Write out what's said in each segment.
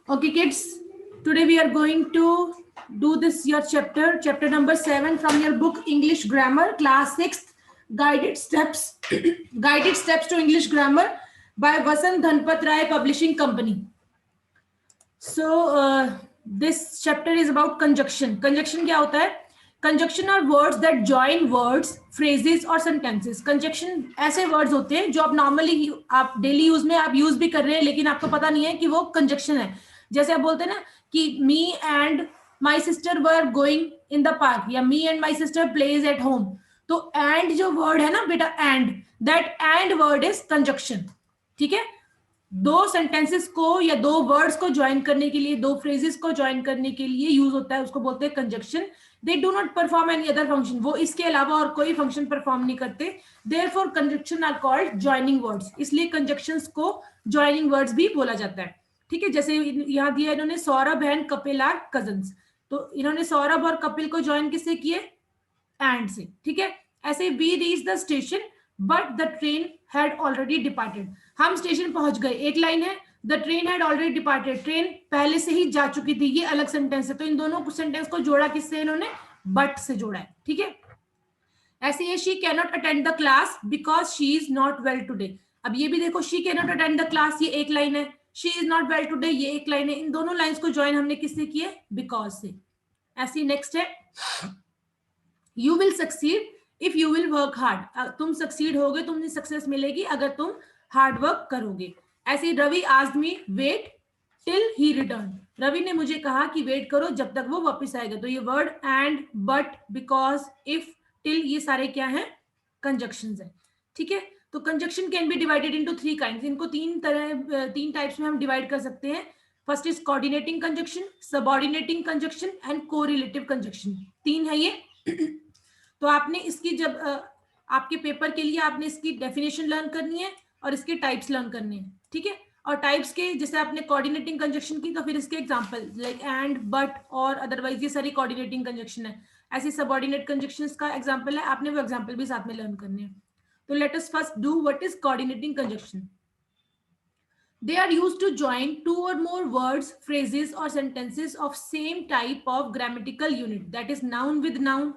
Okay, kids. Today we are going to do this your chapter number 7 from your book English Grammar, class 6th, guided steps, guided steps to English grammar by Vasant Dhanpat Rai Publishing Company. So this chapter is about conjunction. Conjunction क्या होता है? Conjunction are words that join words, phrases और sentences. Conjunction ऐसे words होते हैं जो आप normally आप daily use में आप use भी कर रहे हैं, लेकिन आपको पता नहीं है कि वो conjunction है. जैसे आप बोलते हैं ना कि me and my sister were going in the park या me and my sister plays at home. तो and जो word है ना बेटा, and that and word is conjunction. ठीक है. दो सेंटेंसेस को या दो वर्ड्स को ज्वाइन करने के लिए, दो फ्रेजेस को ज्वाइन करने के लिए यूज होता है, उसको बोलते हैं conjunction. They do not perform any other function. वो इसके अलावा और कोई फंक्शन परफॉर्म नहीं करते. Therefore conjunction are called joining words. इसलिए कंजक्शंस को ज्वाइनिंग वर्ड्स भी बोला जाता है. ठीक है. जैसे यहाँ दिया इन्होंने Saurabh and Kapil are cousins. तो इन्होंने सौरभ और कपिल को ज्वाइन किससे किए? एंड से. ठीक है. ऐसे we reach the station but the train had already departed. हम स्टेशन पहुंच गए, एक लाइन है. The train had already departed, train पहले से ही जा चुकी थी. ये अलग सेंटेंस है. तो इन दोनों सेंटेंस को जोड़ा किससे? इन्होंने बट से जोड़ा है. ठीक है. ऐसे ये she can not attend the class because she is not well today. अब ये भी देखो, she can not attend the class, ये एक लाइन है. She is not well today, ये एक लाइन है. इन दोनों लाइन्स को ज्वाइन हमने किससे किए? बिकॉज से. ऐसी नेक्स्ट है, you will succeed if you will work hard. तुम सक्सीड होगे, तुम्हें सक्सेस मिलेगी अगर तुम हार्ड वर्क करोगे. ऐसे Ravi asked me wait till he return. Ravi ने मुझे कहा कि वेट करो जब तक वो वापस आएगा. तो ये word and, but, because, if, till, ये सारे क्या हैं? कंजक्शंस हैं. ठीक है. तो conjunction can be divided into 3 kinds. इनको तीन टाइप्स में हम डिवाइड कर सकते हैं. First is coordinating conjunction, subordinating conjunction and correlative conjunction. 3 है ये. तो आपने इसकी जब आपके पेपर के लिए आपने इसकी डेफिनेशन लर्न करनी है और इसके टाइप्स लर्न करने हैं. ठीक है. और टाइप्स के, जैसे आपने कोऑर्डिनेटिंग कंजक्शन की तो फिर इसके एग्जांपल लाइक एंड, बट और अदरवाइज, ये सारी कोऑर्डिनेटिंग कंजक्शन है. ऐसी सबऑर्डिनेट कंजक्शंस का एग्जांपल है, आपने वो एग्जांपल भी साथ में लर्न करने हैं. तो let us first do what is coordinating conjunction. They are used to join 2 or more words, phrases or sentences of same type of grammatical unit. That is noun with noun.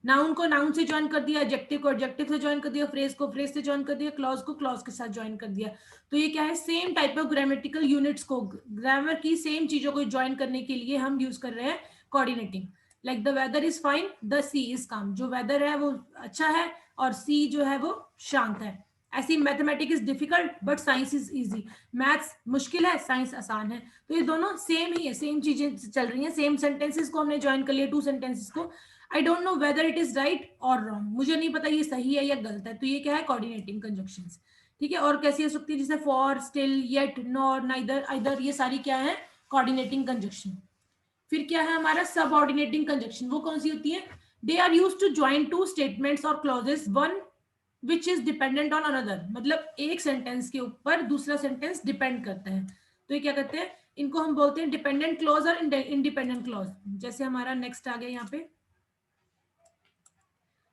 Noun को noun से join कर दिया, adjective को adjective से join कर दिया, phrase को phrase से ज्वाइन कर दिया, क्लॉज को क्लॉज के साथ ज्वाइन कर दिया. तो ये क्या है? Same type of grammatical units को, ग्रामर की सेम चीजों को ज्वाइन करने के लिए हम यूज कर रहे हैं coordinating. Like the weather is fine, the sea is calm. जो वेदर है वो अच्छा है और सी जो है वो शांत है. ऐसी mathematics is difficult but science is easy. Maths मुश्किल है, साइंस आसान है. तो ये दोनों सेम ही है, सेम चीजें चल रही हैं. सेम सेंटेंसेस को हमने ज्वाइन कर लिया, 2 सेंटेंसेस को. I don't know whether it is right और रॉन्ग. मुझे नहीं पता ये सही है या गलत है. तो ये क्या है? Coordinating conjunctions. ठीक है. और कैसी हो सकती है? जैसे for, still, yet, nor, neither, either, ये सारी क्या है? Coordinating conjunction. फिर क्या है हमारा? Subordinating conjunction. वो कौन सी होती है? They are used to join 2 statements और clauses, one which is dependent on another. मतलब एक सेंटेंस के ऊपर दूसरा सेंटेंस डिपेंड करता है. तो ये क्या करते हैं? इनको हम बोलते हैं डिपेंडेंट क्लॉज और इंडिपेंडेंट क्लॉज. जैसे हमारा नेक्स्ट आ गया यहाँ पे,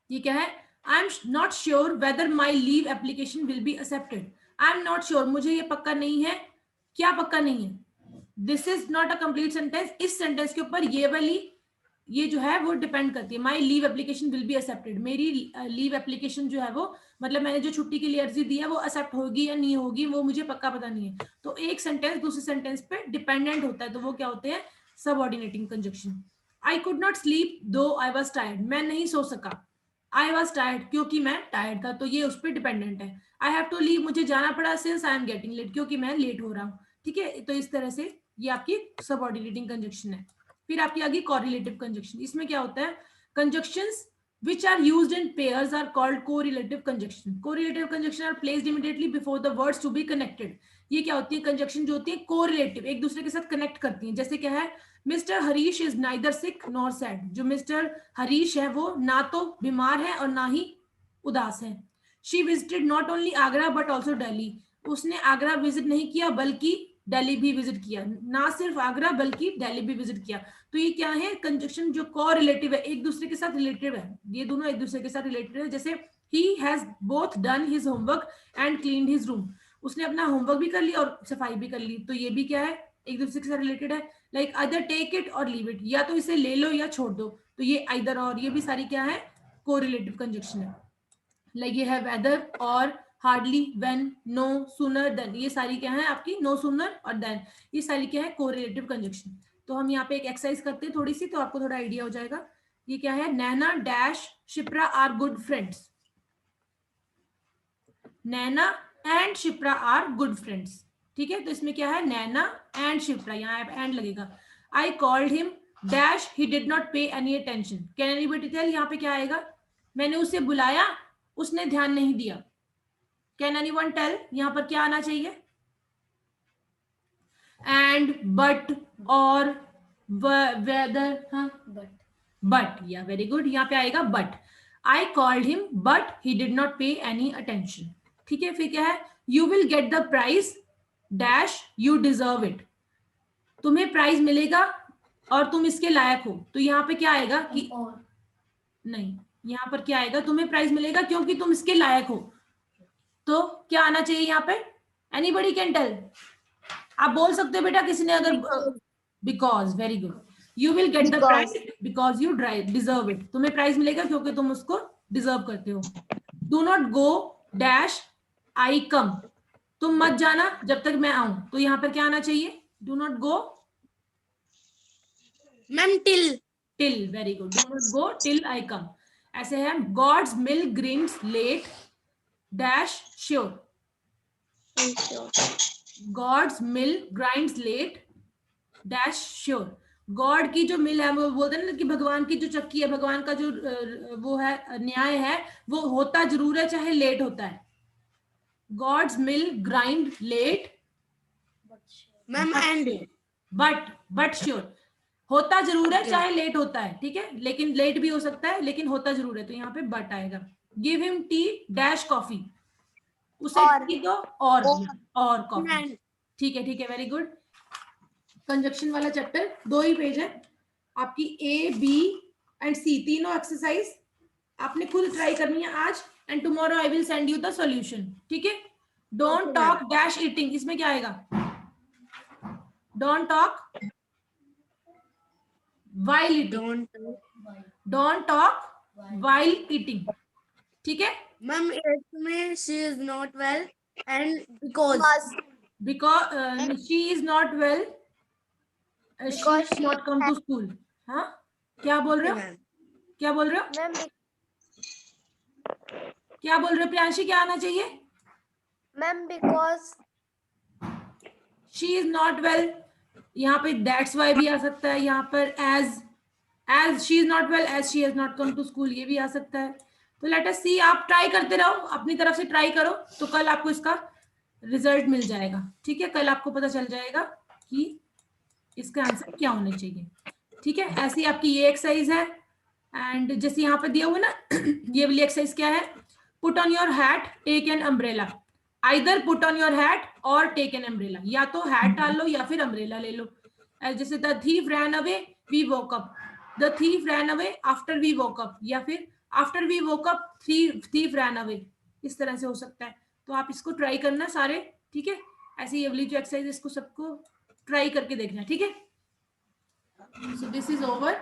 ये क्या है? I am not sure whether my leave application will be accepted. I am not sure, मुझे ये पक्का नहीं है. क्या पक्का नहीं है? This is not a complete sentence. इस सेंटेंस के ऊपर ये वाली, ये जो है वो डिपेंड करती है. My leave application will be accepted. मेरी लीव एप्लीकेशन जो है वो, मतलब मैंने जो छुट्टी के लिए अर्जी दी है वो एक्सेप्ट होगी या नहीं होगी, वो मुझे पक्का पता नहीं है. तो एक सेंटेंस दूसरे सेंटेंस पे डिपेंडेंट होता है. तो वो क्या होते हैं? Subordinating conjunction. I could not sleep दो आई वॉज टायर्ड. मैं नहीं सो सका. आई वॉज टायर्ड, क्योंकि मैं टायर्ड था. तो ये उस पर डिपेंडेंट है. आई हैव टू लीव, मुझे जाना पड़ा, since I am getting late, क्योंकि मैं लेट हो रहा हूँ. ठीक है. तो इस तरह से ये आपकी सबऑर्डिनेटिंग कंजक्शन है. फिर आपकी आगे कोरिलेटिव कंजक्शन. इसमें क्या होता है? Conjunctions which are used in pairs are called correlative conjunction. Correlative conjunction are placed immediately before the words to be connected. ये क्या होती है? कंजक्शन जो होती है कोरिलेटिव, एक दूसरे के साथ कनेक्ट करती हैं. जैसे क्या है? Mister Harish is neither sick nor sad. जो मिस्टर हरीश है वो ना तो बीमार है और ना ही उदास है. She visited not only Agra but also Delhi. उसने आगरा विजिट नहीं किया बल्कि दिल्ली भी विजिट किया. ना सिर्फ आगरा बल्कि दिल्ली भी विजिट किया. तो ये क्या है? कंजक्शन जो कोरिलेटिव है, एक दूसरे के साथ रिलेटेड है. ये दोनों एक दूसरे के साथ रिलेटेड है. जैसे he has both done his homework and cleaned his room. उसने अपना होमवर्क भी कर लिया और सफाई भी कर ली. तो ये भी क्या है? एक दूसरे के साथ रिलेटेड है, लाइक आइदर टेक इट और लीव इट, या तो इसे ले लो या छोड़ दो, तो ये आइदर और, ये भी सारी क्या है, कोरिलेटिव कंजक्शन है। लाइक ये है वेदर और, hardly, when, no, sooner than, ये सारी क्या है आपकी, नो सूनर और देन, ये सारी क्या है कोरिलेटिव कंजक्शन। तो हम यहाँ पे एक एक्सरसाइज करते हैं थोड़ी सी, तो आपको थोड़ा आइडिया हो जाएगा। ये क्या है, Naina dash Shipra are good friends, Naina and Shipra are good friends, ठीक है। तो इसमें क्या है, नैना एंड शिप्रा, यहाँ एंड लगेगा। I called him dash he did not pay any attention, can anybody tell, यहाँ पे क्या आएगा, मैंने उसे बुलाया, उसने ध्यान नहीं दिया। कैन एनीवन टेल, यहाँ पर क्या आना चाहिए, एंड, बट, और, वेदर, हाँ बट, या वेरी गुड, यहाँ पे आएगा but. I called him but he did not pay any attention, ठीक है। फिर क्या है, you will get the prize dash you deserve it, तुम्हें प्राइज मिलेगा और तुम इसके लायक हो, तो यहाँ पे क्या आएगा कि, और नहीं, यहाँ पर क्या आएगा, तुम्हें प्राइज मिलेगा क्योंकि तुम इसके लायक हो, तो क्या आना चाहिए यहाँ पे, एनीबडी कैन टेल, आप बोल सकते हो बेटा किसी ने अगर, because, very good, you will get the prize because you deserve it, तुम्हें प्राइज मिलेगा क्योंकि तुम उसको डिजर्व करते हो। Do not go dash I come, तुम मत जाना जब तक मैं आऊं, तो यहाँ पर क्या आना चाहिए, do not go, ma'am till, till, very good, do not go till I come. ऐसे है, God's milk greens late dash sure, God's mill grinds late dash sure, God की जो मिल है, वो बोलते हैं ना कि भगवान की जो चक्की है, भगवान का जो वो है न्याय है, वो होता जरूर है चाहे लेट होता है। God's mill grind late, ma'am and, but sure, होता जरूर है चाहे लेट होता है, ठीक है, लेकिन लेट भी हो सकता है, लेकिन होता जरूर है, तो यहाँ पे बट आएगा। Give him T dash coffee, उसे टी दो और कॉफी, ठीक है, वेरी गुड। कंजक्शन वाला चैप्टर 2 ही पेज है आपकी, ए बी एंड सी तीनों एक्सरसाइज आपने खुद ट्राई करनी है आज, and tomorrow I will send you the solution, ठीक है। डोंट टॉक डैश ईटिंग, इसमें क्या आएगा, don't talk while eating, don't talk while eating, ठीक है। मैम इसमें she is not well and because she is not well, she has not come to school, हाँ क्या बोल रहे हो, क्या बोल रहे हो, क्या बोल रहे हो प्रियांशी, क्या आना चाहिए, ma'am because she is not well, यहाँ पे that's why भी आ सकता है, यहाँ पर as she is not well, as she has not come to school, ये भी आ सकता है। तो लेट अस सी, आप ट्राई करते रहो, अपनी तरफ से ट्राई करो, तो कल आपको इसका रिजल्ट मिल जाएगा, ठीक है। कल आपको पता चल जाएगा कि इसका आंसर क्या होना चाहिए, ठीक है। ऐसी आपकी ये एक्सरसाइज है, एंड जैसे यहाँ पे दिया हुआ ना ये वाली एक्सरसाइज क्या है, put on your hat take an umbrella, either put on your hat or take an umbrella, या तो हैट डाल लो या फिर अम्ब्रेला ले लो। जैसे the thief ran away we woke up, the thief ran away after we woke up, या फिर after we woke up thief ran away, इस तरह से हो सकता है। तो आप इसको ट्राई करना सारे, ठीक है। ऐसे ये वाली जो एक्सरसाइज इसको सबको ट्राई करके देखना, ठीक है। So this is over.